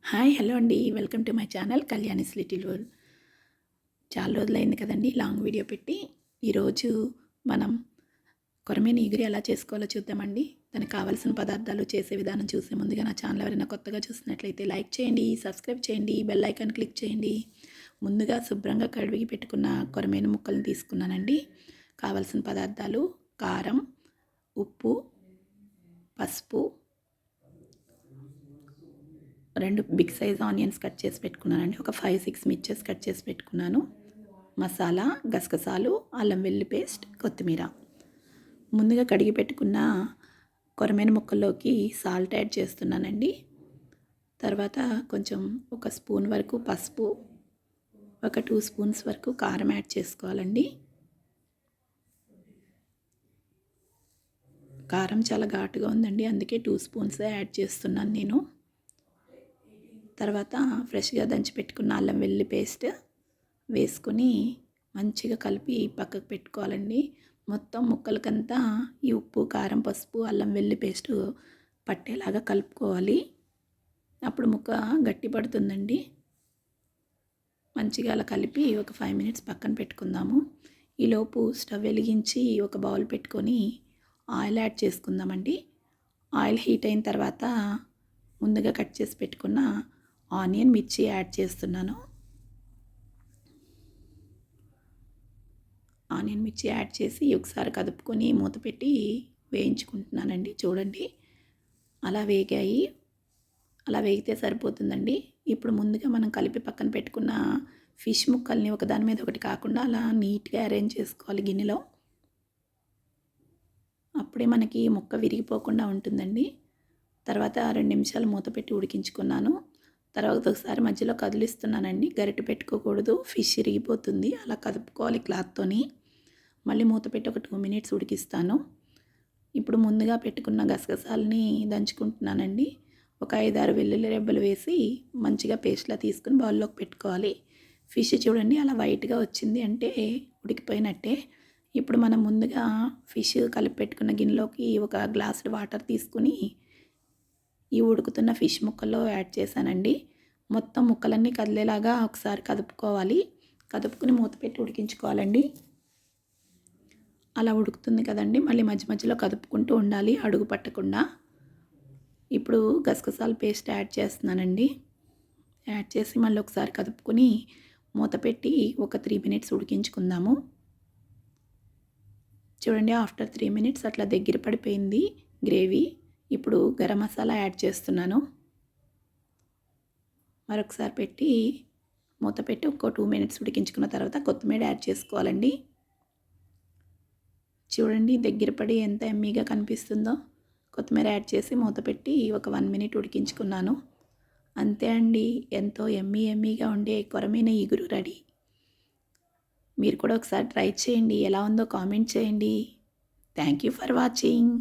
Hi hello అండి. Welcome to my channel Kalyani's little world. చాలా రోజులైంది కదండి లాంగ్ వీడియో పెట్టి. ఈరోజు మనం కొరమేను ఇగురు ఎలా చేసుకోవాలో చూద్దామండి. దానికి కావాల్సిన పదార్థాలు చేసే విధానం చూసే ముందుగా నా ఛానల్ ఎవరైనా కొత్తగా చూసినట్లయితే లైక్ చేయండి, సబ్స్క్రైబ్ చేయండి, బెల్ ఐకాన్ క్లిక్ చేయండి. ముందుగా శుభ్రంగా కడిగి పెట్టుకున్న కొరమేను ముక్కలను తీసుకున్నానండి. కావాల్సిన పదార్థాలు కారం, ఉప్పు, పసుపు, 2 బిగ్ సైజ్ ఆనియన్స్ కట్ చేసి పెట్టుకున్నానండి. ఒక 5, 6 మిర్చెస్ కట్ చేసి పెట్టుకున్నాను. మసాలా, గసగసాలు, అల్లం వెల్లుల్లి పేస్ట్, కొత్తిమీర. ముందుగా కడిగి పెట్టుకున్న కొరమేను ముక్కల్లోకి సాల్ట్ యాడ్ చేస్తున్నానండి. తర్వాత కొంచెం ఒక స్పూన్ వరకు పసుపు, ఒక 2 స్పూన్స్ వరకు కారం యాడ్ చేసుకోవాలండి. కారం చాలా ఘాటుగా ఉందండి, అందుకే 2 స్పూన్సే యాడ్ చేస్తున్నాను నేను. తర్వాత ఫ్రెష్గా దంచి పెట్టుకున్న అల్లం వెల్లుల్లి పేస్ట్ వేసుకొని మంచిగా కలిపి పక్కకు పెట్టుకోవాలండి. మొత్తం ముక్కలకంతా ఈ ఉప్పు, కారం, పసుపు, అల్లం వెల్లుల్లి పేస్ట్ పట్టేలాగా కలుపుకోవాలి. అప్పుడు ముక్క గట్టి పడుతుందండి. మంచిగా అలా కలిపి ఒక 5 మినిట్స్ పక్కన పెట్టుకుందాము. ఈలోపు స్టవ్ వెలిగించి ఒక బౌల్ పెట్టుకొని ఆయిల్ యాడ్ చేసుకుందామండి. ఆయిల్ హీట్ అయిన తర్వాత ముందుగా కట్ చేసి పెట్టుకున్న ఆనియన్, మిర్చి యాడ్ చేస్తున్నాను. ఆనియన్, మిర్చి యాడ్ చేసి ఒకసారి కదుపుకొని మూత పెట్టి వేయించుకుంటున్నానండి. చూడండి అలా వేగాయి. అలా వేగితే సరిపోతుందండి. ఇప్పుడు ముందుగా మనం కలిపి పక్కన పెట్టుకున్న ఫిష్ ముక్కల్ని ఒకదాని మీద ఒకటి కాకుండా అలా నీట్గా అరేంజ్ చేసుకోవాలి గిన్నెలో. అప్పుడే మనకి ముక్క విరిగిపోకుండా ఉంటుందండి. తర్వాత 2 నిమిషాలు మూత పెట్టి ఉడికించుకున్నాను. తర్వాత ఒకసారి మధ్యలో కదిలిస్తున్నానండి. గరిటె పెట్టుకోకూడదు, ఫిష్ ఇరిగిపోతుంది. అలా కదుపుకోవాలి క్లాత్తోని. మళ్ళీ మూత పెట్టి ఒక 2 మినిట్స్ ఉడికిస్తాను. ఇప్పుడు ముందుగా పెట్టుకున్న గసగసాలని దంచుకుంటున్నానండి. ఒక 5, 6 వెల్లుల్లి రెబ్బలు వేసి మంచిగా పేస్ట్లా తీసుకుని బౌల్లోకి పెట్టుకోవాలి. ఫిష్ చూడండి అలా వైట్గా వచ్చింది అంటే ఉడికిపోయినట్టే. ఇప్పుడు మనం ముందుగా ఫిష్ కలిపి పెట్టుకున్న గిన్నెలోకి ఒక గ్లాసుడు వాటర్ తీసుకుని ఈ ఉడుకుతున్న ఫిష్ ముక్కల్లో యాడ్ చేశానండి. మొత్తం ముక్కలన్నీ కదిలేలాగా ఒకసారి కదుపుకోవాలి. కదుపుకుని మూత పెట్టి ఉడికించుకోవాలండి. అలా ఉడుకుతుంది కదండి, మళ్ళీ మధ్య మధ్యలో కదుపుకుంటూ ఉండాలి అడుగు పట్టకుండా. ఇప్పుడు గసగసాల పేస్ట్ యాడ్ చేస్తున్నానండి. యాడ్ చేసి మళ్ళీ ఒకసారి కదుపుకొని మూత పెట్టి ఒక 3 మినిట్స్ ఉడికించుకుందాము. చూడండి ఆఫ్టర్ 3 మినిట్స్ అట్లా దగ్గర పడిపోయింది గ్రేవీ. ఇప్పుడు గరం మసాలా యాడ్ చేస్తున్నాను. మరొకసారి పెట్టి మూత పెట్టి ఒక 2 మినిట్స్ ఉడికించుకున్న తర్వాత కొత్తిమీర యాడ్ చేసుకోవాలండి. చూడండి దగ్గర పడి ఎంత ఎమ్మీగా కనిపిస్తుందో. కొత్తిమీర యాడ్ చేసి మూత పెట్టి ఒక 1 మినిట్ ఉడికించుకున్నాను. అంతే అండి, ఎంతో ఎమ్మీగా ఉండే కొరమేను ఇగురు రెడీ. మీరు కూడా ఒకసారి ట్రై చేయండి. ఎలా ఉందో కామెంట్ చేయండి. Thank you for watching.